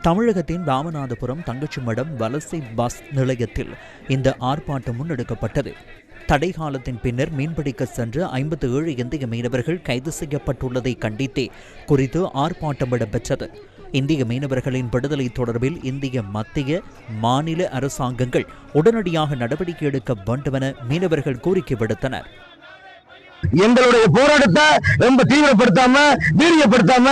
தமிழகத்தின் ராமநாதபுரம் தங்கச்சிமடம் வலசை பஸ் நிலையத்தில் இந்த ஆர்ப்பாட்டம் முன்னெடுக்கப்பட்டது. தடை காலத்தின் பின்னர் மீன்பிடிக்க சென்ற 57 இந்திய மீனவர்கள் கைது செய்யப்பட்டுள்ளதை கண்டித்தே குறித்து ஆர்ப்பாட்டம் இடம்பெற்றது. இந்திய மீனவர்களின் விடுதலை தொடர்பில் இந்திய மத்திய மாநில அரசாங்கங்கள் உடனடியாக நடவடிக்கை எடுக்க வேண்டுமென மீனவர்கள் கோரிக்கை விடுத்தனர். எங்களுடைய போராட்டத்தை ரொம்ப தீவிரப்படுத்தாம வீரியப்படுத்தாம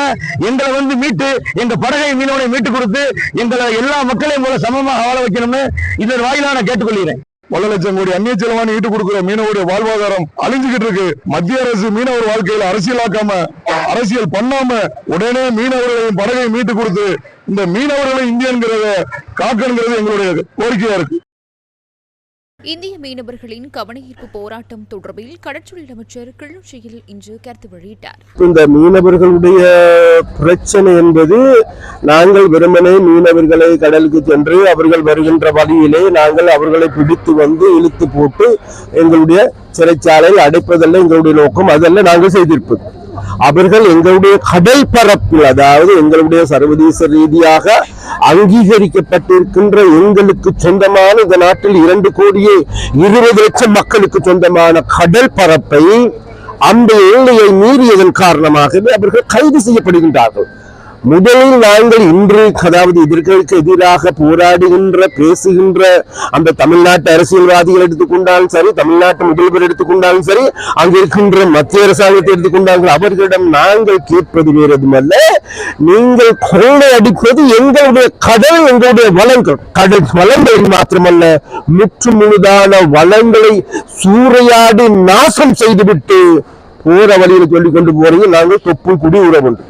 எங்களை மீட்டு எங்க படகை மீனவனை மீட்டு கொடுத்து எங்களை எல்லா மக்களையும் போல சமமாக வாழ வைக்கணும்னு இதன் வாயிலாக நான் கேட்டுக்கொள்கிறேன். 1 லட்சம் கோடி அந்நிய செலவாணி ஈட்டு கொடுக்கிற மீனவருடைய வாழ்வாதாரம் அழிஞ்சுக்கிட்டு இருக்கு. மத்திய அரசு மீனவர் வாழ்க்கையில அரசியலாக்காம அரசியல் பண்ணாம உடனே மீனவர்களையும் படகை மீட்டு கொடுத்து இந்த மீனவர்களை இந்தியங்கிறத காக்கணுங்கிறது எங்களுடைய கோரிக்கையா இருக்கு. இந்திய மீனவர்களின் கவனஈர்ப்பு போராட்டம் தொடர்பில் கடற்றொழில் அமைச்சர் கிளிநொச்சியில் இன்று கருத்து வெளியிட்டார். இந்த மீனவர்களுடைய பிரச்சனை என்பது நாங்கள் வெறுமனே மீனவர்களை கடலுக்கு சென்று அவர்கள் வருகின்ற வழியிலே நாங்கள் அவர்களை பிடித்து வந்து இழுத்து போட்டு எங்களுடைய சிறைச்சாலையில் அடைப்பதல்ல எங்களுடைய நோக்கம். அதல்ல நாங்கள் செய்திருப்பது. அவர்கள் எங்களுடைய கடல் பரப்பில், அதாவது எங்களுடைய சர்வதேச ரீதியாக அங்கீகரிக்கப்பட்டிருக்கின்ற எங்களுக்கு சொந்தமான இந்த நாட்டில் 2,20,00,000 மக்களுக்கு சொந்தமான கடல் பரப்பை அந்த எல்லையை மீறியதன் காரணமாகவே அவர்கள் கைது செய்யப்படுகின்றார்கள். முதலில் நாங்கள் இன்று, அதாவது இதற்கு எதிராக போராடுகின்ற பேசுகின்ற அந்த தமிழ்நாட்டு அரசியல்வாதிகள் எடுத்துக்கொண்டாலும் சரி, தமிழ்நாட்டு முதல்வர் எடுத்துக்கொண்டாலும் சரி, அங்கு இருக்கின்ற மத்திய அரசாங்கத்தை எடுத்துக்கொண்டாலும் அவர்களிடம் நாங்கள் கேட்பது வேறதுமல்ல, நீங்கள் கொள்ளை அடிப்பது எங்களுடைய கடல், எங்களுடைய வளங்கள், கடல் வளங்களை மாத்திரமல்ல முற்று முழுதான வளங்களை சூறையாடி நாசம் செய்துவிட்டு போற வழியில் சொல்லிக் கொண்டு போறது நாங்கள் தொப்புள் குடி உறவுண்டு.